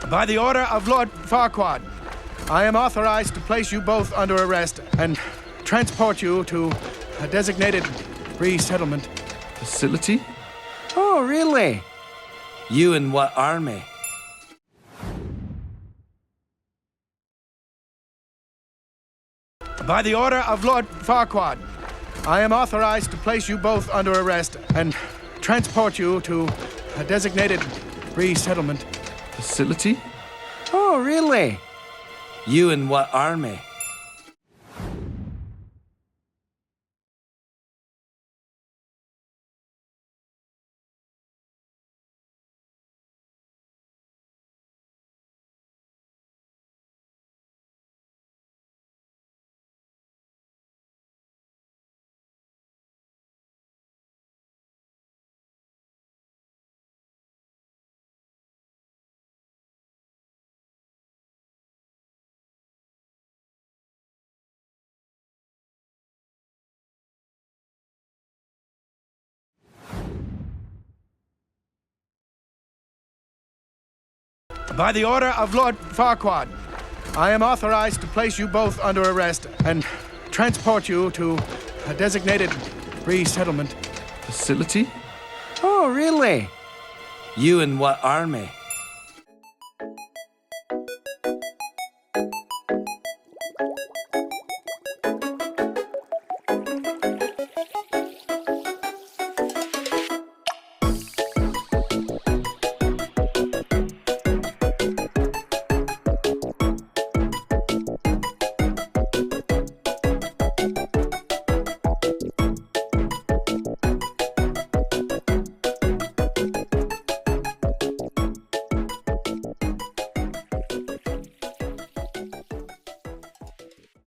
By the order of Lord Farquaad, I am authorized to place you both under arrest and transport you to a designated resettlement Facility? Oh, really? You in what army? By the order of Lord Farquaad, I am authorized to place you both under arrest and transport you to a designated resettlement Facility? Oh, really? You in what army? By the order of Lord Farquaad, I am authorized to place you both under arrest and transport you to a designated resettlement Facility? Oh, really? You in what army?